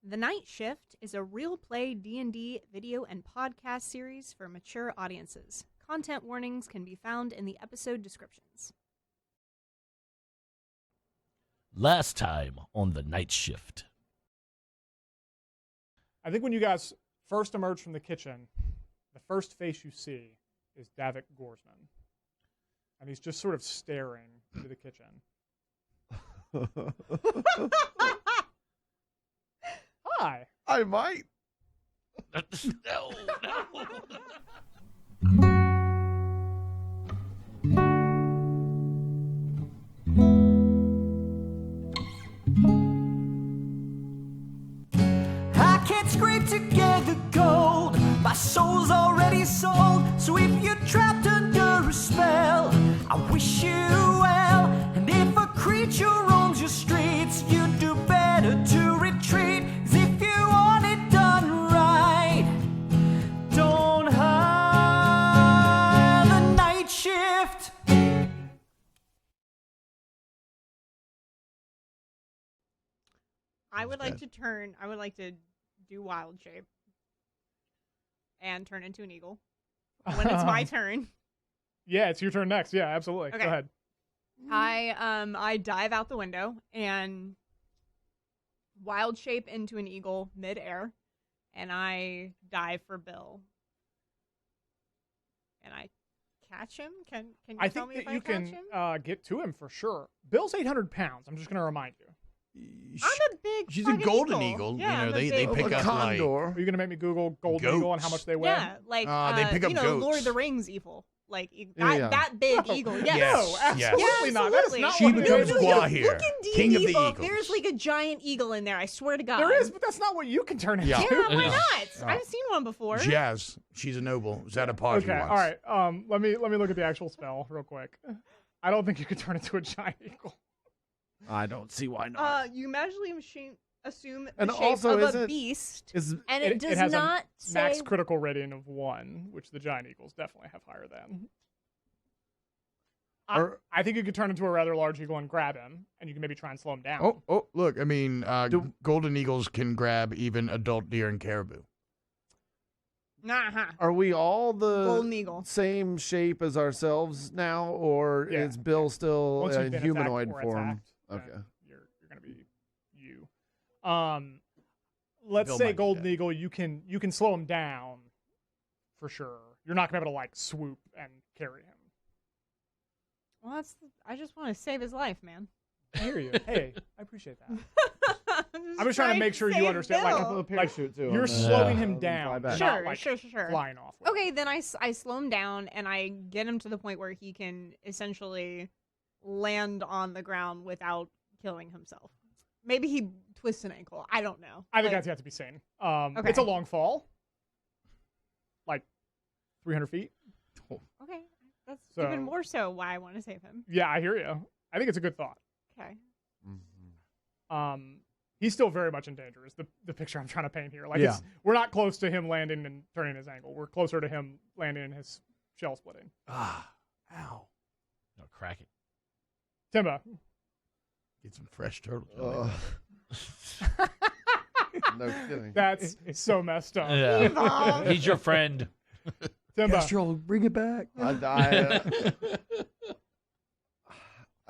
The Night Shift is a real-play D&D video and podcast series for mature audiences. Content warnings can be found in the episode descriptions. Last time on The Night Shift. I think when you guys first emerge from the kitchen, the first face you see is Davik Gorsman. And he's just sort of staring into the kitchen. Hi. I might. No. I can't scrape together gold. My soul's already sold. So if you're trapped under a spell, I wish you well. And if a creature roams your streets, you do better to retreat. 'Cause if you want it done right, don't hire the night shift. I would like to do wild shape and turn into an eagle when it's my turn. Yeah, it's your turn next. Yeah, absolutely. Okay. Go ahead. I dive out the window and wild shape into an eagle midair, and I dive for Bill. And I catch him? Can you I tell think me that if you I catch him? can get to him for sure. Bill's 800 pounds. I'm just going to remind you. I'm a big She's a fucking golden eagle. Yeah, you know, I'm a they big- pick A up like Are you going to make me Google golden eagle and how much they weigh? Yeah, like they pick up Lord of goats. the Rings evil. Like Yeah. that big No. eagle. Yes. Yes. No, absolutely Yeah, not. That is absolutely. not She what it becomes is. Gua here, Look in D&D king of the book, eagles. There's like a giant eagle in there. I swear to God. There is, but that's not what you can turn into. Yeah. Yeah, why Yeah. not? I've seen one before. Jazz. She's a noble. Zatapagi Okay, once. all right. Let me look at the actual spell real quick. I don't think you could turn into a giant eagle. I don't see why not. You magically assume the And shape also, of is a it- beast, Is and it does has not a max say. critical rating of 1, which the giant eagles definitely have higher than. I think you could turn into a rather large eagle and grab him, and you can maybe try and slow him down. oh, look. I mean, golden eagles can grab even adult deer and caribou. Nah, Are we all the golden eagle. same shape as ourselves now, or Yeah. is Bill still Once a you've been humanoid attacked or form? attacked, then Okay. you're gonna be you. Let's Bill say might be golden dead. eagle, you can slow him down for sure. You're not gonna be able to like swoop and carry him. Well, I just want to save his life, man. I hear you. Hey, I appreciate that. I'm just trying to make sure you save understand. Bill. Like parachute too. you're on slowing the- him on the fly down. back. Not, Sure, like, sure. flying off. With Okay, then I slow him down and I get him to the point where he can essentially land on the ground without killing himself. Maybe he twists an ankle. I don't know. I think Like, that's yet to be seen. Okay. It's a long fall, like 300 feet. okay. That's So- even more so why I want to save him. Yeah, I hear you. I think it's a good thought. Okay. He's still very much in danger. Is the picture I'm trying to paint here? Like, Yeah. we're not close to him landing and turning his ankle. We're closer to him landing and his shell splitting. Ah, ow. No, crack it. Timba, Get some fresh turtle jelly. No kidding. that's so messed up. Yeah. He's your friend. Timba, Kestrel, bring it back.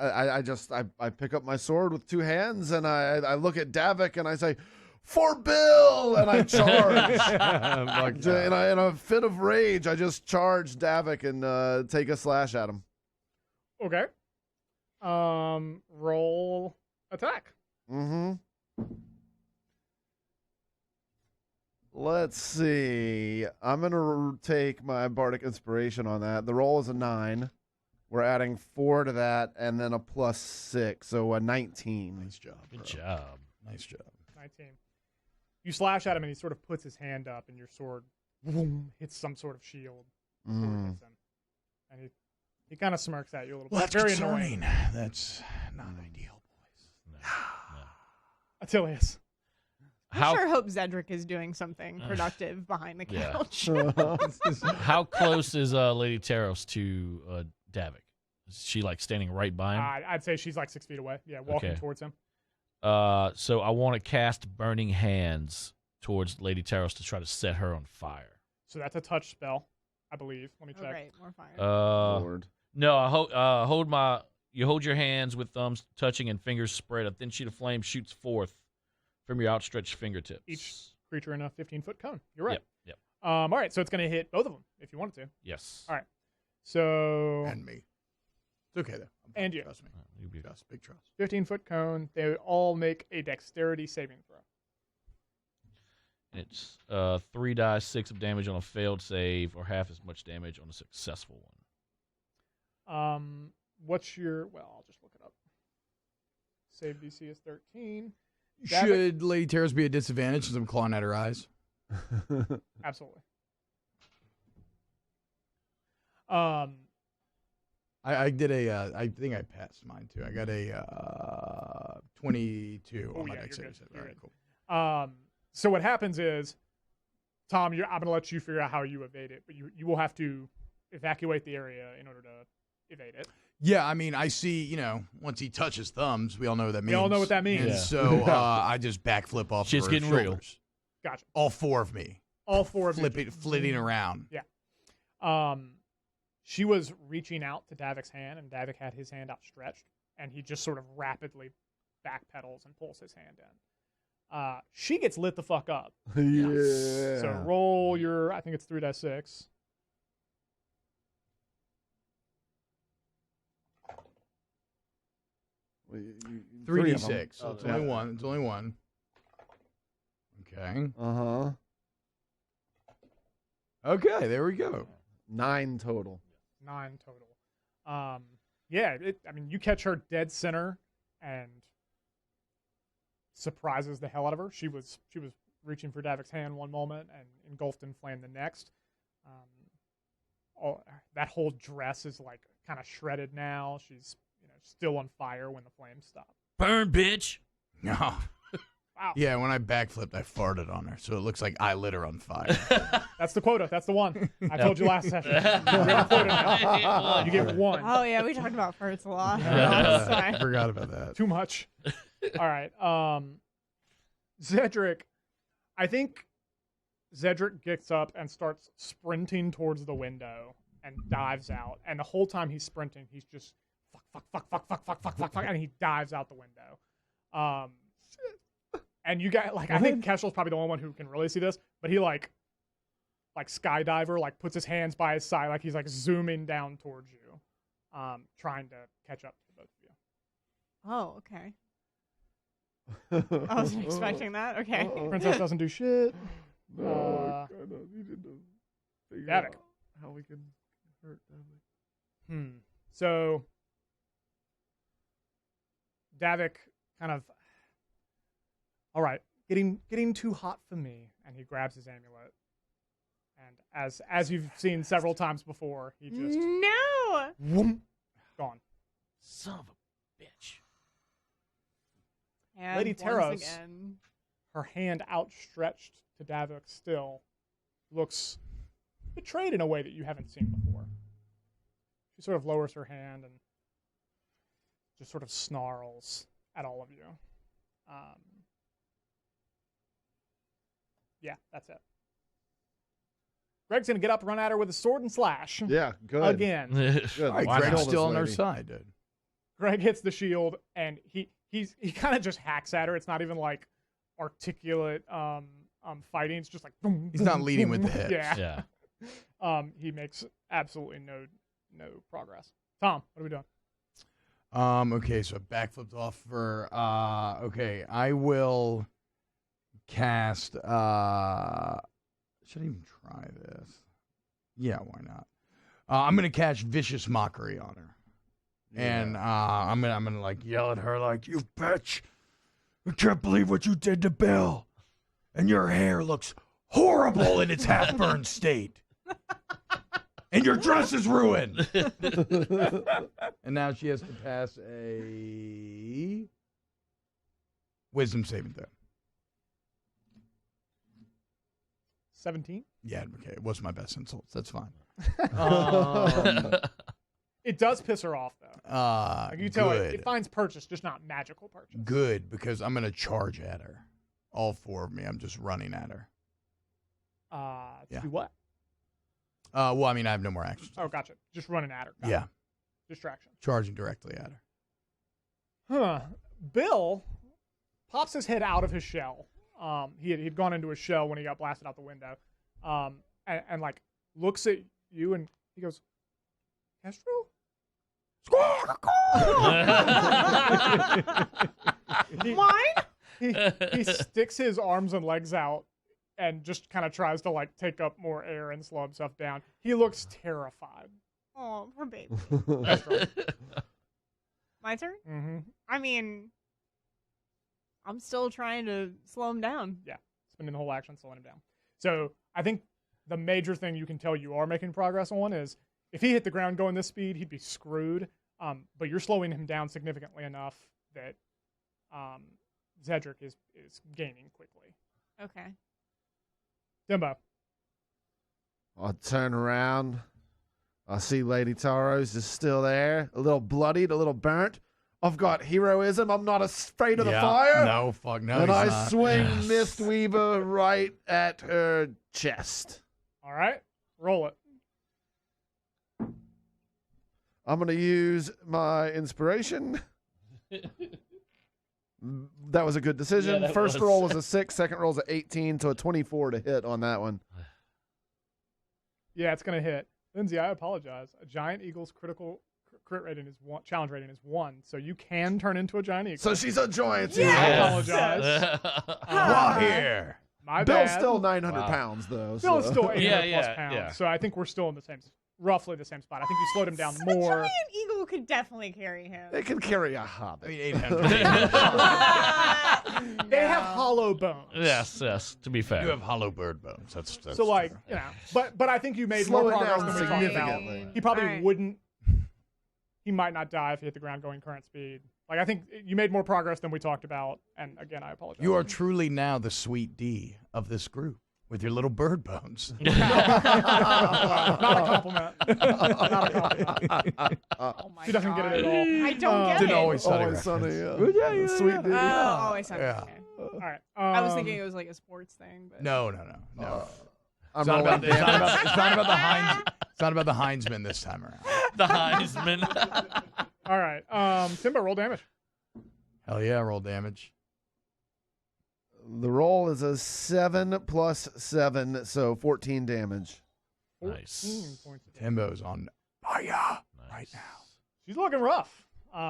I pick up my sword with 2 hands and I look at Davik and I say, "For Bill!" and I charge. In a fit of rage, I just charge Davik and take a slash at him. okay. Roll attack. Mm-hmm. Let's see. I'm gonna take my bardic inspiration on that. The roll is a 9. We're adding 4 to that, and then a +6, so a 19. Nice job. Good bro. job. Nice job. 19. You slash at him, and he sort of puts his hand up, and your sword boom, hits some sort of shield. Sword hits him. And he kind of smirks at you a little Well, bit. that's Very concerning. annoying. That's not ideal, boys. No. Attilius. I sure hope Zedric is doing something productive behind the Yeah. couch. How close is Lady Taros to Davik? Is she like standing right by him? I'd say she's like 6 feet away. Yeah, walking Okay. towards him. So I want to cast Burning Hands towards Lady Taros to try to set her on fire. So that's a touch spell, I believe. Let me check. Right, more fire. Lord. No, you hold your hands with thumbs touching and fingers spread. A thin sheet of flame shoots forth from your outstretched fingertips. Each creature in a 15-foot cone. You're right. Yep. All right, so it's going to hit both of them if you wanted to. Yes. All right. So And me. It's okay, though. And you. Trust me. Trust, big trust. 15-foot cone. They all make a dexterity saving throw. It's 3 die, 6 of damage on a failed save, or half as much damage on a successful one. What's your... Well, I'll just look it up. Save DC is 13. Should Lady Taros be a disadvantage since I'm clawing at her eyes? Absolutely. I did I think I passed mine too. I got a 22 on my dexterity. All right, cool. So what happens is, Tom, I'm going to let you figure out how you evade it, but you will have to evacuate the area in order to evade it. Yeah, I mean, I see, once he touches thumbs, we all know what that means. We all know what that means. And so I just backflip off Shit's her getting shoulders. real. Gotcha. All 4 of me. All 4 of you. Flitting around. Yeah. She was reaching out to Davik's hand, and Davik had his hand outstretched, and he just sort of rapidly backpedals and pulls his hand in. She gets lit the fuck up. Yeah. So roll your, I think it's 3d6. Well, 3d6. So Oh, it's yeah. only one. It's only one. Okay. Uh-huh. Okay, there we go. 9 total. 9 total. Yeah, you catch her dead center and surprises the hell out of her. She was reaching for Davik's hand one moment and engulfed in flame the next. That whole dress is like kind of shredded now. She's still on fire when the flames stop. Burn, bitch! No. Wow. Yeah, when I backflipped, I farted on her, so it looks like I lit her on fire. That's the quota. That's the one. I told you last session. You get a quota now. You get 1. Oh yeah, we talked about farts a lot. I forgot about that. Too much. All right. Zedric, I think Zedric gets up and starts sprinting towards the window and dives out. And the whole time he's sprinting, he's just fuck, and he dives out the window. And you got I think Keshel's probably the only one who can really see this, but he like skydiver, puts his hands by his side, like he's zooming down towards you, trying to catch up to both of you. Oh, okay. I wasn't expecting that. Okay. Princess doesn't do shit. No, we need to figure Davik. out how we can hurt Davik. So Davik kind of, all right, getting too hot for me, and he grabs his amulet. And as you've seen several times before, he just No. whoom, gone. Son of a bitch. And Lady once Taros. again. Her hand outstretched to Davik still looks betrayed in a way that you haven't seen before. She sort of lowers her hand and just sort of snarls at all of you. Yeah, that's it. Greg's going to get up and run at her with a sword and slash. Yeah, good. Again. Good. All right, Why Greg's not? still on our side, dude. Greg hits the shield, and he kind of just hacks at her. It's not even articulate fighting. It's just boom, He's boom, not leading boom, with the boom. hips. Yeah. He makes absolutely no progress. Tom, what are we doing? Okay, so backflipped off for okay, I will cast should I even try this? Yeah, why not? I'm gonna cast Vicious Mockery on her. Yeah. And I'm gonna yell at her you bitch. I can't believe what you did to Bill. And your hair looks horrible in its half burned state. And your dress is ruined. And now she has to pass a wisdom saving throw. 17. Yeah, okay. It wasn't my best insults. That's fine. It does piss her off, though. Like you tell it finds purchase, just not magical purchase. Good, because I'm going to charge at her. All 4 of me. I'm just running at her. Do what? Well, I mean, I have no more actions. Oh, gotcha. Just running at her. Got Yeah. it. Distraction. Charging directly at her. Huh. Bill pops his head out of his shell. He'd gone into his shell when he got blasted out the window. And like looks at you and he goes, Kestrel? He sticks his arms and legs out and just kind of tries to like take up more air and slow himself down. He looks terrified. Oh, poor baby. Kestrel. My turn? Mm-hmm. I mean, I'm still trying to slow him down. Yeah, spending the whole action slowing him down. So I think the major thing you can tell you are making progress on is if he hit the ground going this speed, he'd be screwed. But you're slowing him down significantly enough that Zedric is gaining quickly. Okay. Timbo. I turn around. I see Lady Taros is still there, a little bloodied, a little burnt. I've got heroism. I'm not afraid of the fire. No, fuck no. And he's I not. swing Mistweaver right at her chest. All right, roll it. I'm going to use my inspiration. That was a good decision. Yeah, First was. roll was a 6, second roll was a 18, so a 24 to hit on that one. Yeah, it's gonna hit. Lindsey, I apologize. A giant eagle's critical crit rating is 1. Challenge rating is 1, so you can turn into a giant eagle. So she's a giant. I Yes! apologize. Come here. My Bill's bad. still 900 pounds, though. Bill is so. still 800 Yeah, plus pounds. yeah. So I think we're still in the same, roughly the same spot. I think you slowed him down A more. giant eagle could definitely carry him. They can carry a I hobbit. mean, 800. They have hollow bones. yes, to be fair. You have hollow bird bones. That's So like, you know, but I think you made Slow more it progress down than we talked about. significantly. He probably Alright. wouldn't. He might not die if he hit the ground going current speed. Like I think you made more progress than we talked about. And again, I apologize. You are truly now the sweet D of this group with your little bird bones. not a compliment. Not a compliment. Oh my She doesn't get it at all. I don't get Didn't it. always sunny Always reference. sunny, yeah. Sweet D. Always sunny. Yeah. Okay. All right. I was thinking it was like a sports thing. But... No. I'm It's not, rolling about, it's, not damage. about, it's not about the Heinz. It's not about the Heinzman this time around. The Heisman. All right. Timbo, roll damage. Hell yeah, roll damage. The roll is a 7 plus 7, so 14 damage. 14 Nice. points of damage. Timbo's on fire right now. She's looking rough.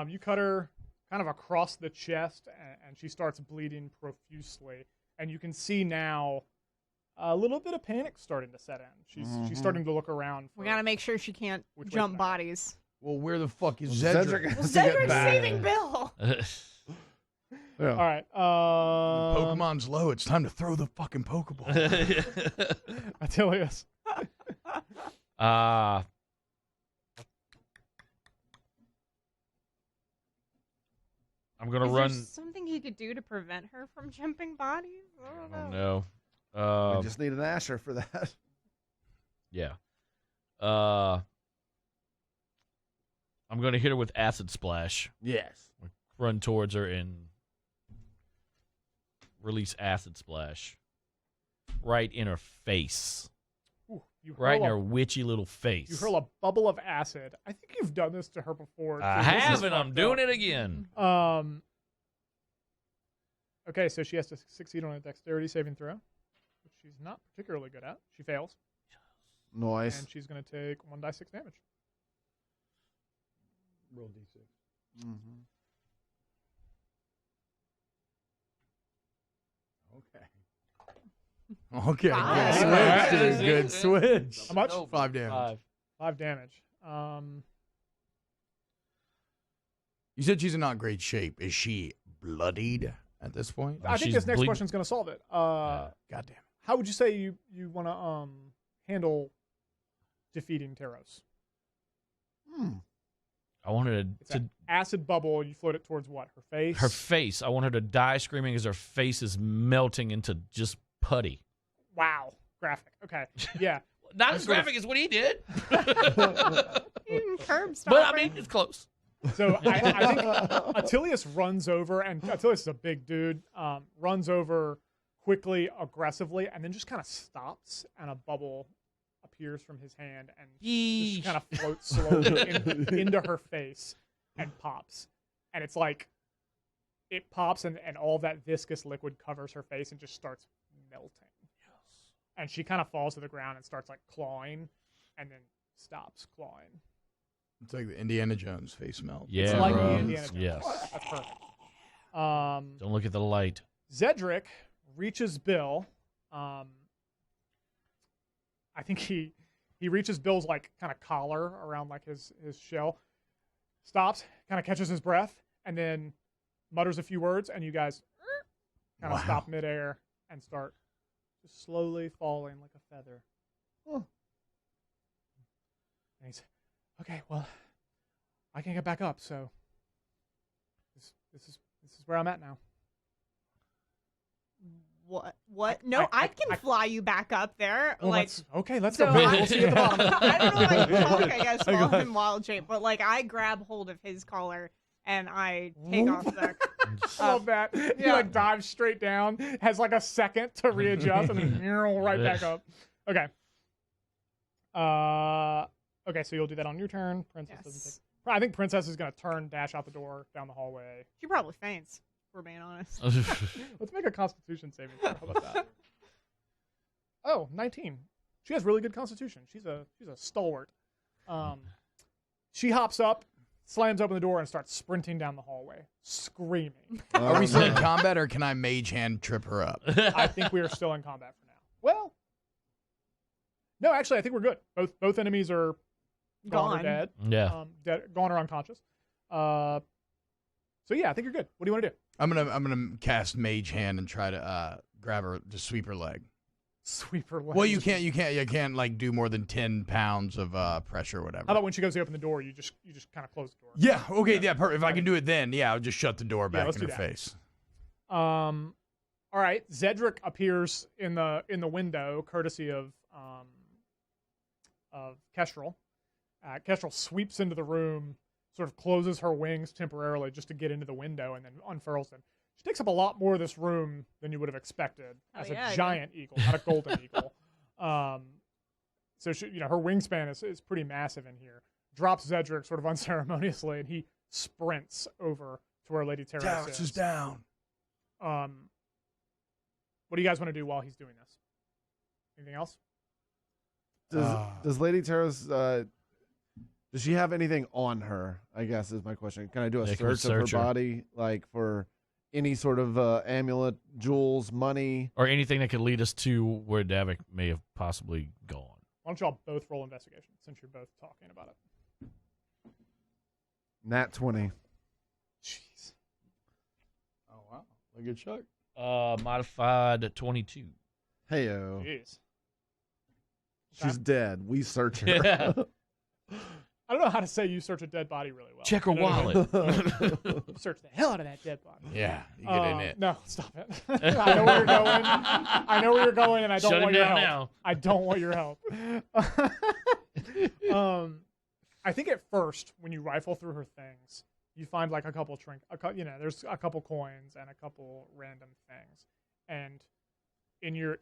You cut her kind of across the chest, and she starts bleeding profusely. And you can see now a little bit of panic starting to set in. She's starting to look around. We gotta make sure she can't Which way jump is that? bodies. Well, where the fuck is Cedric Zedric? Well, has to get Cedric's back. saving Bill. Yeah. All right. Pokemon's low. It's time to throw the fucking Pokeball. Attilius. I'm gonna Is run. there something he could do to prevent her from jumping bodies? I don't Oh know. no. We just need an Asher for that. Yeah. I'm gonna hit her with acid splash. Yes. Run towards her and release acid splash. Right in her face. Ooh, you Right in hurl her witchy little face. You hurl a bubble of acid. I think you've done this to her before. I haven't. I'm doing it again. Okay, so she has to succeed on a dexterity saving throw, which she's not particularly good at. She fails, Nice. and she's going to take 1d6 damage. Roll D6. Mm-hmm. Okay. Five. Good switch, dude. Good switch. How much? No, 5 damage. 5 damage. You said she's in not great shape. Is she bloodied at this point? I think she's this next bleeding. question is going to solve it. Goddamn. How would you say you want to handle defeating Taros? I want her It's to an acid bubble. You float it towards what? Her face? her face. I want her to die screaming as her face is melting into just putty. Wow. Graphic. Okay. Yeah. Not as graphic as what he did. Curb But I stopper. mean, it's close. So I think Attilius runs over, and Attilius is a big dude, runs over quickly, aggressively, and then just kind of stops, and a bubble appears from his hand and just kind of floats slowly into her face and pops. And it's like, it pops, and all that viscous liquid covers her face and just starts melting. Yes. And she kind of falls to the ground and starts like clawing, and then stops clawing. It's like the Indiana Jones face melt. Yeah, It's like bro. the Indiana Jones. Yes. That's perfect. Don't look at the light. Zedric reaches Bill. I think he reaches Bill's like kind of collar around like his shell. Stops, kind of catches his breath, and then mutters a few words, and you guys kind of stop midair and start just slowly falling like a feather. And he's, okay, well, I can't get back up, so this is where I'm at now. What? No, I can fly you back up there. Well, like, let's so go. We'll see you at the bottom. I don't know, like Hulk, I guess, fall in wild shape, but like I grab hold of his collar and I take off the. I love that. He like dives straight down, has like a second to readjust, and then right back up. Okay. Okay, so you'll do that on your turn. Princess doesn't take. I think Princess is gonna dash out the door down the hallway. She probably faints. If we're being honest. Let's make a Constitution saving throw. How about that? Oh, 19. She has really good Constitution. She's a stalwart. She hops up, slams open the door, and starts sprinting down the hallway, screaming. Are we still in combat, or can I mage hand trip her up? I think we are still in combat for now. Well, no, actually, I think we're good. Both enemies are gone or dead. Yeah. Gone or unconscious. So yeah, I think you're good. What do you want to do? I'm gonna cast mage hand and try to grab her, just sweep her leg. Sweep her leg. Well, you can't like do more than 10 pounds of pressure or whatever. How about when she goes to open the door, you just kind of close the door? Yeah. Okay. Yeah. Perfect. If I can do it, then I'll just shut the door back let's in her do that. face. All right. Zedric appears in the window, courtesy of Kestrel. Kestrel sweeps into the room, sort of closes her wings temporarily just to get into the window, and then unfurls them. She takes up a lot more of this room than you would have expected as a giant eagle, not a golden eagle. So she, her wingspan is pretty massive in here. Drops Zedric sort of unceremoniously, and he sprints over to where Lady Taros is down. What do you guys want to do while he's doing this? Anything else? Does Lady Taros does she have anything on her? I guess is my question. Can I do a search of her body, like for any sort of amulet, jewels, money, or anything that could lead us to where Davik may have possibly gone? Why don't y'all both roll investigation since you're both talking about it? Nat 20. Jeez. Oh wow, a good shot. Modified 22. Heyo. Jeez. She's dead. We search her. I don't know how to say you search a dead body really well. Check her wallet. Search the hell out of that dead body. Yeah, you get in it. No, stop it. I know where you're going. I know where you're going, and I don't want your help. Now. I don't want your help. I think at first, when you rifle through her things, you find like a couple there's a couple coins and a couple random things, and in your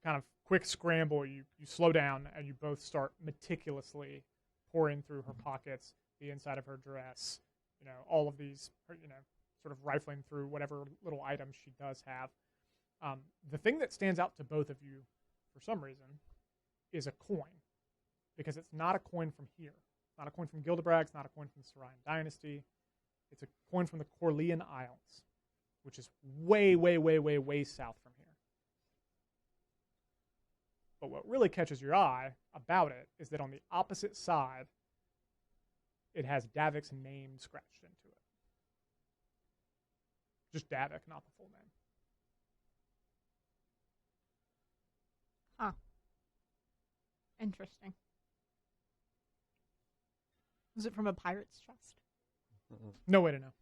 kind of quick scramble, you slow down and you both start meticulously pouring through her pockets, the inside of her dress, all of these, sort of rifling through whatever little items she does have. The thing that stands out to both of you, for some reason, is a coin, because it's not a coin from here. It's not a coin from Gildebrand. It's not a coin from the Sarayan Dynasty. It's a coin from the Corlean Isles, which is way, way, way, way, way south from here. But what really catches your eye about it is that on the opposite side, it has Davik's name scratched into it. Just Davik, not the full name. Huh. Interesting. Was it from a pirate's chest? No way to know.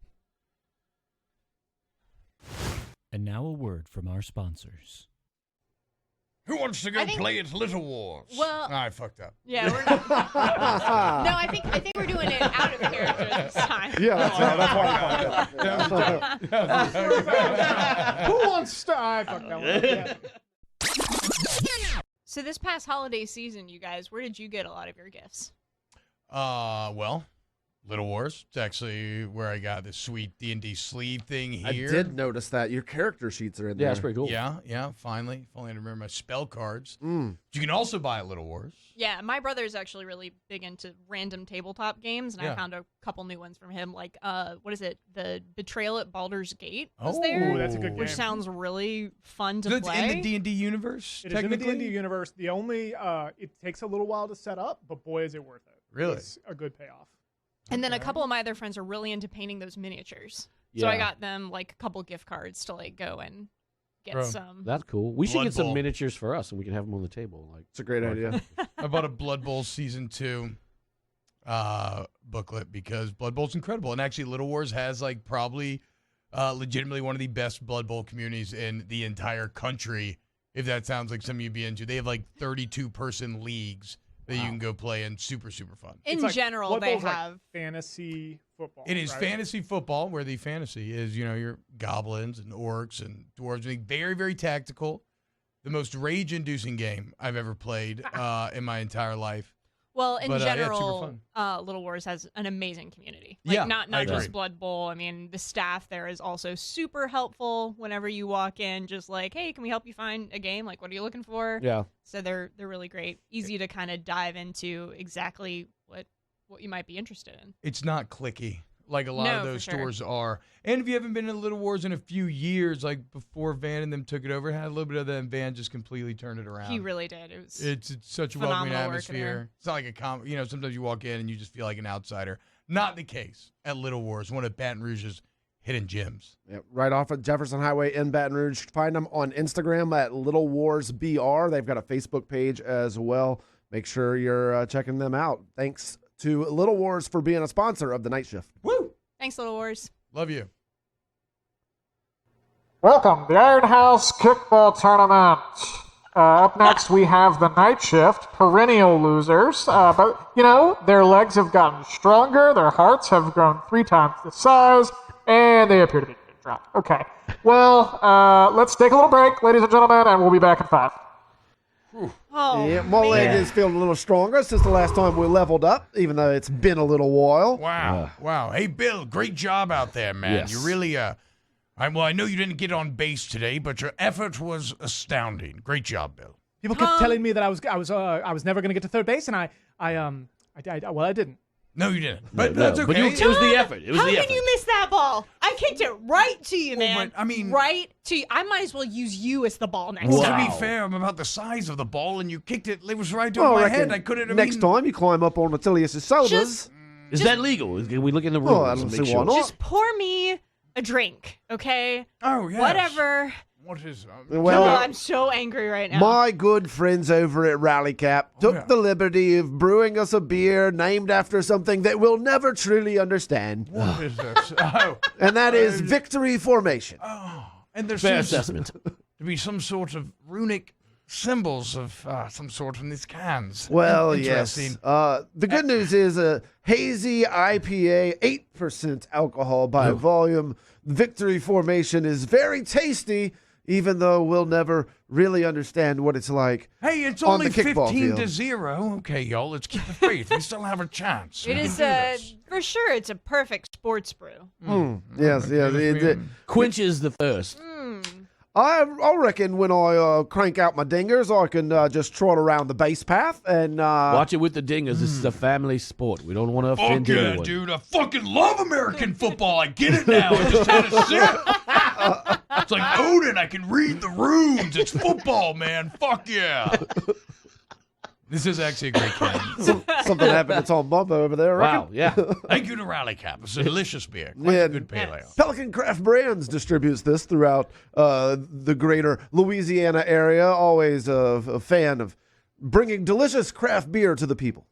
And now a word from our sponsors. Who wants to go I think- play at Little Wars? Well- I fucked up. Yeah, we're not. No, I think we're doing it out of character this time. Yeah, that's why. Who wants to? I fuck that one. Yeah. So this past holiday season, you guys, where did you get a lot of your gifts? Well, Little Wars. It's actually where I got this sweet D&D sleeve thing here. I did notice that your character sheets are in there. Yeah, that's pretty cool. Yeah, finally. If only I remember my spell cards. Mm. You can also buy at Little Wars. Yeah, my brother's actually really big into random tabletop games, and I Yeah. found a couple new ones from him. Like, what is it? The Betrayal at Baldur's Gate was Oh, there, Ooh, that's a good which game. sounds really fun to So it's play. in the D&D universe, It is in the technically? D&D universe. The only it takes a little while to set up, but boy, is it worth it. Really? It's a good payoff. And then a Okay. couple of my other friends are really into painting those miniatures. So I got them like a couple gift cards to like go and get Bro, some. That's cool. We should Blood get some Bowl. miniatures for us, and we can have them on the table. Like, It's a great idea. I bought a Blood Bowl Season 2 booklet because Blood Bowl's incredible. And actually, Little Wars has like probably legitimately one of the best Blood Bowl communities in the entire country, if that sounds like something you'd be into. They have like 32-person leagues that you can go play in. Super, super fun. In It's like- general, Blood they Bowl's like have. fantasy football. It is right? fantasy football, where the fantasy is, your goblins and orcs and dwarves. Very, very tactical. The most rage-inducing game I've ever played in my entire life. Well, in But, yeah, it's super general, fun. Little Wars has an amazing community. Like, Yeah, not I just agree. Blood Bowl. I mean, the staff there is also super helpful whenever you walk in. Just like, hey, can we help you find a game? Like, what are you looking for? yeah. So they're really great. Easy to kind of dive into exactly what you might be interested in. It's not clicky like a lot No, of for those sure. stores are. And if you haven't been to Little Wars in a few years, like before Van and them took it over, it had a little bit of that, and Van just completely turned it around. He really did. It was It's such a welcoming phenomenal work in there. atmosphere. It's not like a sometimes you walk in and you just feel like an outsider. Not the case at Little Wars, one of Baton Rouge's hidden gems. Yeah, right off of Jefferson Highway in Baton Rouge. Find them on Instagram at Little Wars BR. They've got a Facebook page as well. Make sure you're checking them out. Thanks to Little Wars for being a sponsor of the Night Shift. Woo! Thanks, Little Wars. Love you. Welcome, the Iron House Kickball Tournament. Up next, we have the Night Shift, perennial losers. But, their legs have gotten stronger, their hearts have grown 3 times the size, and they appear to be getting drunk. Okay, well, let's take a little break, ladies and gentlemen, and we'll be back in 5. Oh, Yeah, my leg is feeling a little stronger since the last time we leveled up, even though it's been a little while. Wow. Hey, Bill, great job out there, man. Yes. You really, I know you didn't get on base today, but your effort was astounding. Great job, Bill. People kept telling me that I was never going to get to third base, and I didn't. No, you didn't. But No, that's okay. But it was the effort. It was How the can effort. you miss that ball? I kicked it right to you, Well, man. but, I mean- right to you. I might as well use you as the ball next Well, time. to be fair, I'm about the size of the ball, and you kicked it. It was right to Well, I my reckon head. I couldn't. next time you climb up on Attilius' shoulders. Just- Is that legal? Can we look in the rules Oh, I and don't make see sure? why not. Just pour me a drink, okay? Oh, yes. Whatever. What is? Well, Oh, I'm so angry right now. my good friends over at Rally Cap took yeah. the liberty of brewing us a beer named after something that we'll never truly understand, What is this? Oh, and that is Victory Formation. and there Fair seems assessment. to be some sort of runic symbols of some sort in these cans. Well, yes. Interesting. The good news is a hazy IPA, 8% alcohol by volume. Victory Formation is very tasty, even though we'll never really understand what it's like. Hey, it's on only the kickball 15 to field. 0. Okay, y'all, let's keep the faith. We still have a chance. It We is, can do this. for sure, it's a perfect sports brew. Yes, yes. Quenches the thirst. I reckon when I crank out my dingers, I can just trot around the base path and Watch it with the dingers. This is a family sport. We don't want to offend Fuck yeah, anyone. dude. I fucking love American football. I get it now. I just had a sip. It's like Odin. I can read the runes. It's football, man. Fuck yeah. This is actually a great can. something happened to Tom Bumbo over there. I reckon. Wow, yeah. Thank you to Rally Cap. It's a delicious beer. Quite Yeah. a good pale ale. Pelican Craft Brands distributes this throughout the greater Louisiana area. Always a fan of bringing delicious craft beer to the people.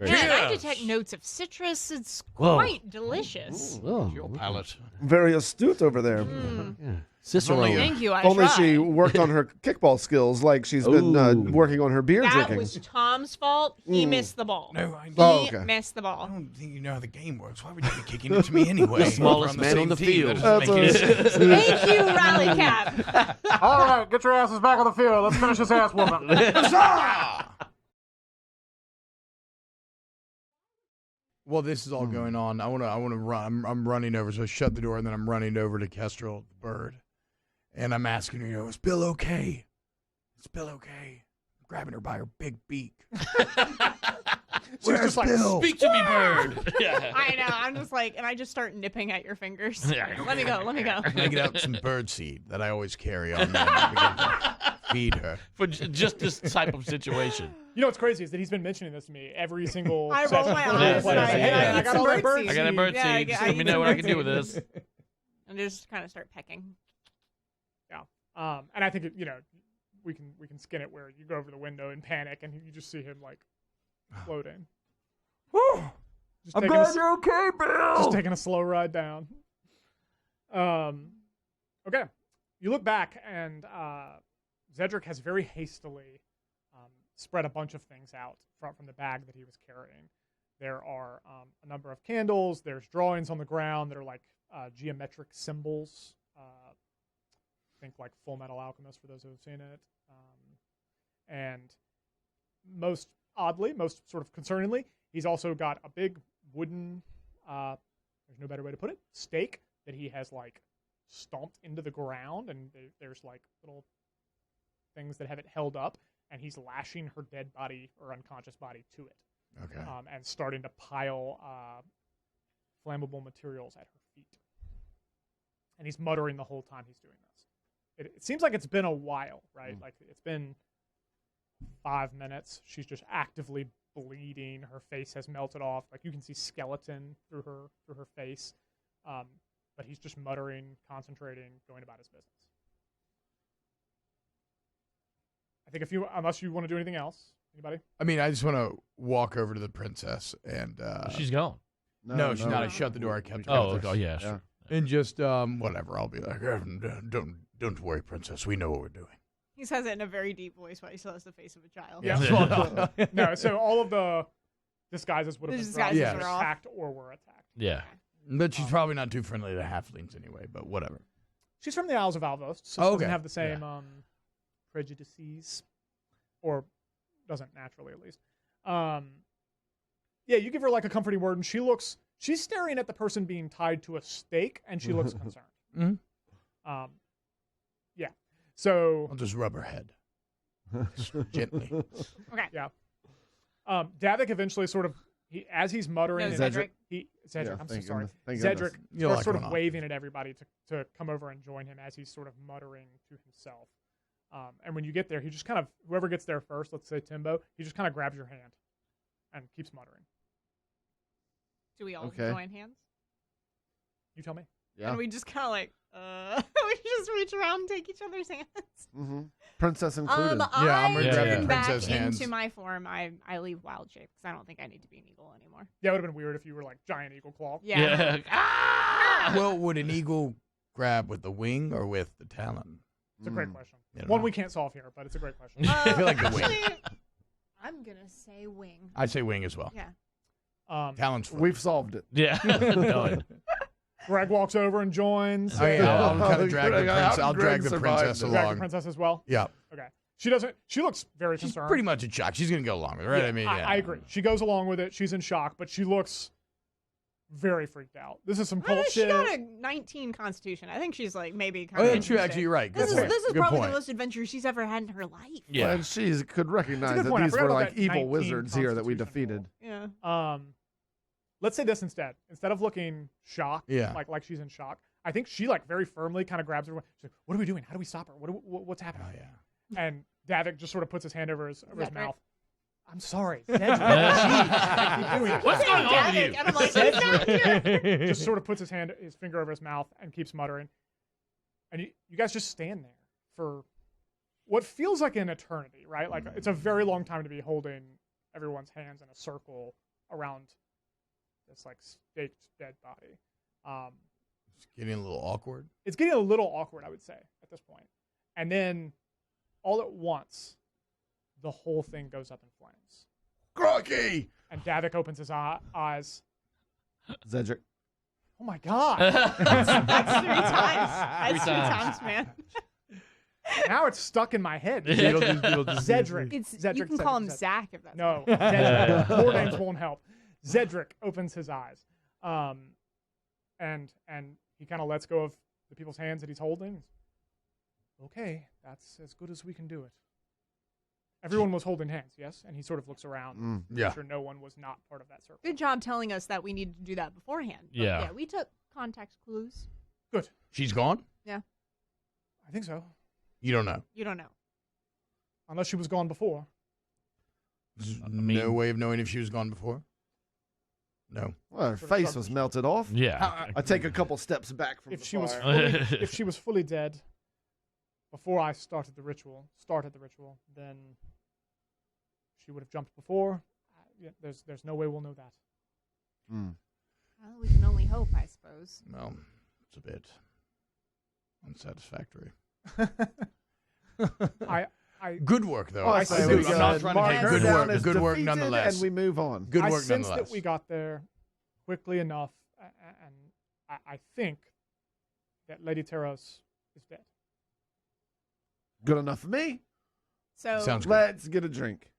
Man, I Cheers. detect notes of citrus. It's Whoa. quite delicious. Oh, Your palate. Very astute over there. Mm. Cicero. Thank you. I If only tried. she worked on her kickball skills like she's been Ooh. working on her beer That drinking. was Tom's fault. He missed the ball. No, I He Oh, okay. missed the I ball. don't think you know how the game works. Why would you be kicking it to me anyway? The smallest We're man same on the team. field. That doesn't make any sense. Thank you, Rally Cap. All right, get your asses back on the field. Let's finish this ass whooping. While this is all going on, I want to run. I'm running over, so I shut the door, and then I'm running over to Kestrel, the bird, and I'm asking her, is Bill okay? Is Bill okay? I'm grabbing her by her big beak. She's just like, Bill? Speak to me, bird. Yeah. I know. I'm just like, and I just start nipping at your fingers. Let me go. Let me go. And I get out some bird seed that I always carry on me. And begin to feed her. For just this type of situation. You know what's crazy is that he's been mentioning this to me every single I roll session. my for eyes. role playing. and I- Hey, and I I got eat all some that bird bird seed. I got a seed. bird Yeah, seed. I Just let me eat know some what I bird can do with seed. this. And just kind of start pecking. And I think we can skin it where you go over the window in panic and you just see him like floating. Just I'm taking a glad s- you're okay, Bill. Just taking a slow ride down. Okay, you look back and Zedric has very hastily spread a bunch of things out from the bag that he was carrying. There are a number of candles. There's drawings on the ground that are like geometric symbols. Think like Full Metal Alchemist for those who have seen it. And most oddly, most sort of concerningly, he's also got a big wooden, there's no better way to put it, stake that he has like stomped into the ground, and there's like little things that have it held up, and he's lashing her dead body or unconscious body to it. Okay. And starting to pile flammable materials at her feet. And he's muttering the whole time he's doing this. It seems like it's been a while, right? Like it's been 5 minutes. She's just actively bleeding. Her face has melted off. Like you can see skeleton through her face. But he's just muttering, concentrating, going about his business. I think unless you want to do anything else, anybody? I mean, I just want to walk over to the princess and. She's gone. No, she's not. I shut the door. I kept her. Oh, yeah, sure. And just whatever. I'll be like, don't worry, princess. We know what we're doing. He says it in a very deep voice, but he still has the face of a child. Yeah. No, so all of the disguises would have The been dropped, disguises either are off. attacked or were attacked. Yeah. But she's probably not too friendly to halflings anyway. But whatever. She's from the Isles of Alvos, so she Okay. doesn't have the same prejudices, or doesn't naturally at least. Yeah, you give her like a comforting word, and she's staring at the person being tied to a stake, and she looks concerned. Mm-hmm. Yeah. So I'll just rub her head. Just gently. Okay. yeah. Davik eventually sort of as he's muttering, No, and Zedric. Cedric, Yeah, I'm so thank sorry. goodness. Thank Cedric goodness. You're starts sort like of on. waving at everybody to come over and join him as he's sort of muttering to himself. And when you get there, he just kind of, whoever gets there first, let's say Timbo, he just kind of grabs your hand and keeps muttering. Do we all Okay. join hands? You tell me. Yeah. And we just kind of like, we just reach around and take each other's hands. Mm-hmm. Princess included. Yeah, I'm gonna I grab turn the back princess hands. into my form. I leave wild shape because I don't think I need to be an eagle anymore. Yeah, it would have been weird if you were like giant eagle claw. Yeah. Ah! Well, would an eagle grab with the wing or with the talon? It's a great question. I don't One know. we can't solve here, but it's a great question. I feel like the wing. Actually, I'm gonna say wing. I'd say wing as well. Yeah. Talon's foot. We've solved it. Yeah. Done. Greg walks over and joins. Oh, yeah, I'll kind of drag the How princess. did I'll drag Greg the survive princess this? Drag the along. princess as well. Yeah, Okay. She doesn't. She looks very she's concerned. pretty much in shock. She's gonna go along with it, right? Yeah, I mean, yeah. I agree. She goes along with it. She's in shock, but she looks very freaked out. This is some cult She shit. got a 19 constitution. I think she's like maybe kind Oh, of. yeah, true. Actually, you're right. Good This is point. this is Good probably point. the most adventure she's ever had in her life. Yeah. And she could recognize good that point. I these forgot were about like that evil 19 wizards here that we Constitution defeated. Yeah. Let's say this instead. Instead of looking shocked, Yeah. like she's in shock, I think she like very firmly kind of grabs everyone. She's like, "What are we doing? How do we stop her? What's happening?" Oh yeah. And Davik just sort of puts his hand over his Zedric. mouth. I'm sorry, Zedric. Jeez, I keep doing it. What's going on with you? And I'm like, "He's not here." Just sort of puts his finger over his mouth and keeps muttering. And you guys just stand there for what feels like an eternity, right? Like it's a very long time to be holding everyone's hands in a circle around this like staked dead body. It's getting a little awkward. It's getting a little awkward, I would say, at this point. And then, all at once, the whole thing goes up in flames. Crocky! And Davik opens his eyes. Zedric. Oh my god! That's 3 times. That's 3 times, man. Now it's stuck in my head. Zedric. Zedric. You can call him Zach if that's no. Zedric. More names won't help. Zedric opens his eyes, and he kind of lets go of the people's hands that he's holding. Okay, that's as good as we can do it. Everyone was holding hands, yes, and he sort of looks around. Yeah. Sure, no one was not part of that circle. Good job telling us that we needed to do that beforehand. But Yeah. we took context clues. Good. She's gone? Yeah. I think so, You don't know. You don't know. unless she was gone before. There's I mean- no way of knowing if she was gone before? No. Well, her face was melted off. Yeah. I take a couple steps back from If the she was fire. fully, if she was fully dead before I started the ritual, then she would have jumped before. Yeah, there's no way we'll know that. Hmm. Well, we can only hope, I suppose. Well, it's a bit unsatisfactory. Good work, though. Oh, I I say see we what go you're ahead saying. and mark her Good down work. as Good work, defeated, nonetheless. and we move on. Good I work, sense nonetheless. that we got there quickly enough, and I think that Lady Taros is dead. Good enough for me. So Sounds good. Let's get a drink.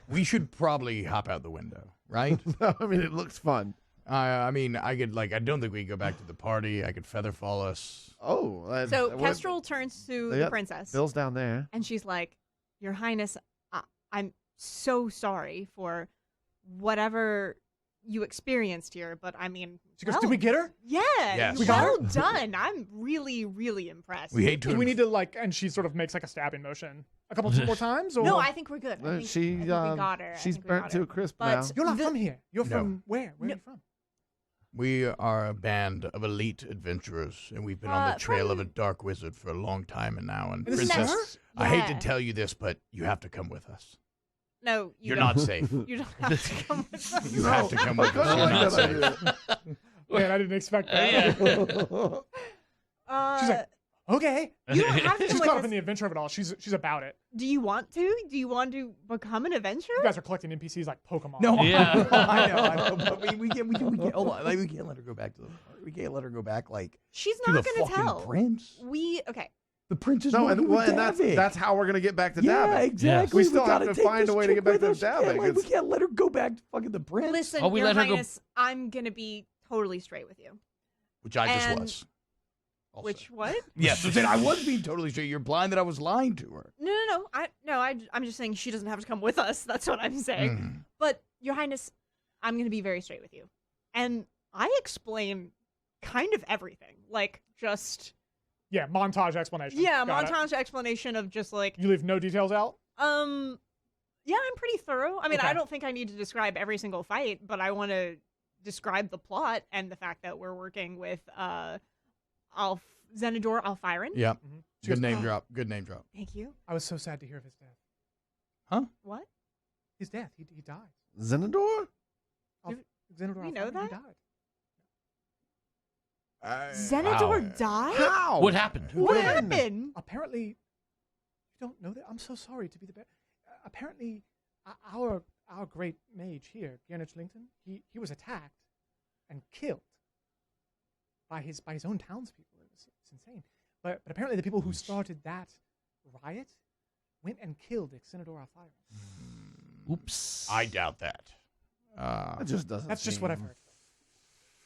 We should probably hop out the window, right? I mean, it looks fun. I mean, I could I don't think we could go back to the party. I could feather fall us. Oh, So Kestrel turns to the Yep. princess, Bill's down there. and she's like, "Your Highness, I'm so sorry for whatever you experienced here, but I mean, She goes, "Did we get her? Yeah, Yes. We got well her? done. I'm really, really impressed." We hate to. Do we need to and she sort of makes like a stabbing motion a couple more times? Or No, I think we're good. I think, She, I think we got her. I she's think we burnt got to her. a crisp But now. you're not the- from here. You're No. from where? Where are No. you from? We are a band of elite adventurers, and we've been on the trail of a dark wizard for a long time and now. And This is princess, her? I hate to Yeah. tell you this, but you have to come with us. No, You're don't. not safe. You don't have to come with us. You have to come with us. I You're like not that safe. idea. Man, I didn't expect that. She's like, okay. you don't have to She's come caught up with in us. the adventure of it all. She's about it. Do you want to? Do you want to become an adventurer? You guys are collecting NPCs like Pokemon. No, Yeah. I know, but we can't hold on. We can't let her go back to the. We can't let her go back She's to not the going to fucking tell. prince. Okay. The prince is No, working and, with well, and Davik. that's how we're gonna get back to yeah, Davik. exactly. We still have gotta to take find this a way to chick get back with to us. We can't, Davik. we can't let her go back to fucking the prince. Listen, Oh, we Your let her go- Highness, I'm going to be totally straight with you. Which I just and- was. Also. Which, what? Yes, I was being totally straight. You're blind that I was lying to her. No. I'm just saying she doesn't have to come with us. That's what I'm saying. Mm. But, Your Highness, I'm going to be very straight with you. And I explain kind of everything. Like, just... Yeah, montage explanation. Yeah, Got it. montage explanation of just like... You leave no details out? Yeah, I'm pretty thorough. I mean, Okay. I don't think I need to describe every single fight, but I want to describe the plot and the fact that we're working with Zenador Alfirin. Yep. Mhm. She Good goes, name drop. Good name drop. Thank you. I was so sad to hear of his death. What? His death. He died. Zenador? Xenodor we know Alfirin, that? He died. Zenador died? How? What happened? What When? happened? Apparently, you don't know that. I'm so sorry to be the bad. Apparently, our great mage here, Guaranty, he was attacked and killed by his own townspeople. It's insane. But apparently, the people who started that riot went and killed Xenodor Alfirin. Oops. I doubt that. That just doesn't. That's just what I've seem- heard.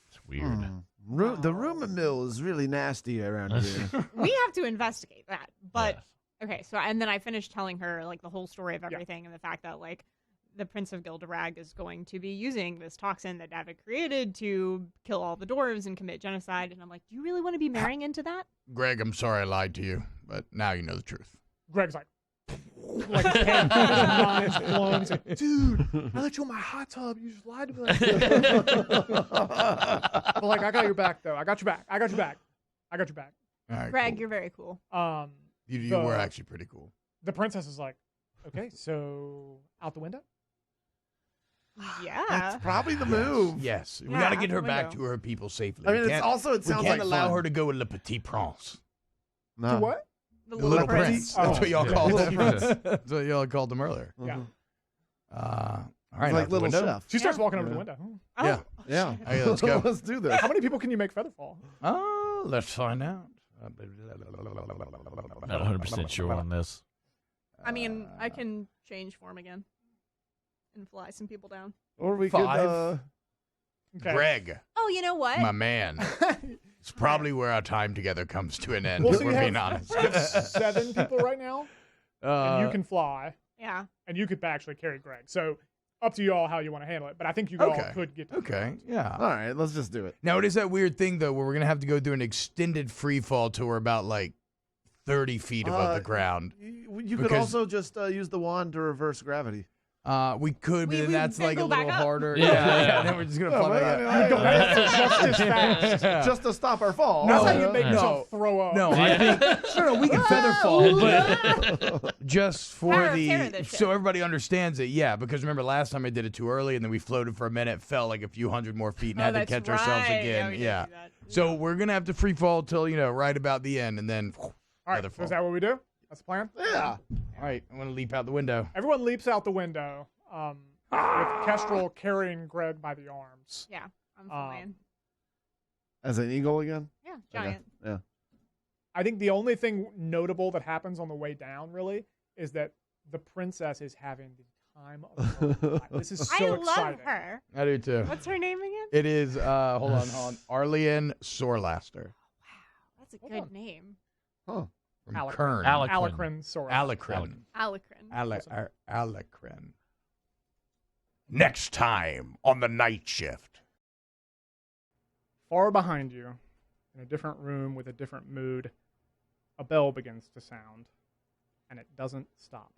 It's weird. The rumor mill is really nasty around here. We have to investigate that. But Yes. okay, so and then I finished telling her like the whole story of everything and the fact that like the Prince of Gilderag is going to be using this toxin that Davik created to kill all the dwarves and commit genocide. And I'm like, do you really want to be marrying into that? Greg, I'm sorry I lied to you, but now you know the truth. Greg's like a pen, knives blown. He's like, dude, I let you in my hot tub. You just lied to me. But like, I got your back though. I got your back. All right, Greg, cool. you're very cool. You the- were actually pretty cool. The princess is like, okay, so out the window. Yeah. That's probably the move. Yes, we Yeah, got to get out her the back window. to her people safely. I mean, we it's can't, also it we sounds can't like allow fun. her to go with Le Petit Prince. No. To what? The The Little prince. Prince. Oh. That's what y'all Yeah. called Little him. Prince. That's what y'all called him earlier. Yeah. All It's right, like out the Little window. Chef. She starts Yeah. walking over to Yeah. the window. Oh, Yeah. Yeah. Okay, let's go. Let's do this. How many people can you make Featherfall? Oh, let's find out. I'm not 100% sure on this. I mean, I can change form again and fly some people down. Or we Five. Okay. Greg, Oh, you know what? my man. It's probably where our time together comes to an end, Well, if so we're you being have, honest. you have 7 people right now, and you can fly, Yeah. and you could actually carry Greg. So up to you all how you want to handle it. But I think you Okay. all could get to Okay, yeah. All right, let's just do it. Now, it is that weird thing, though, where we're going to have to go through an extended free fall till we're about, 30 feet above the ground. You could Because- also just use the wand to reverse gravity. We could, but We then that's then a go little back up. harder. Yeah. Then we're just going to No, fall but back I mean, up. You go back just as fast. Just to stop our fall. That's No, how you make no. yourself throw up. No, I think no, we can feather fall, but just for Para this shit. so everybody understands it. Yeah, because remember last time I did it too early, and then we floated for a minute, fell like a few hundred more feet, and Oh, had to that's catch ourselves right. again. we did Yeah. do that. So we're gonna have to free fall till right about the end, and then All right, feather so fall. is that what we do? That's the plan? Yeah. All right, I'm gonna leap out the window. Everyone leaps out the window, with Kestrel carrying Greg by the arms. Yeah, I'm flying. As an eagle again? Yeah, Okay. giant. Yeah. I think the only thing notable that happens on the way down, really, is that the princess is having the time of her life. This is so I love exciting. her. I do too. What's her name again? It is. Hold on. Arlean Sorlaster That's a Hold good on. name. from Alacrin. Kern. Alacrin Sora. Alacrin. Alacrin. Alacrin. Next time on the night shift. Far behind you, in a different room with a different mood, a bell begins to sound, and it doesn't stop.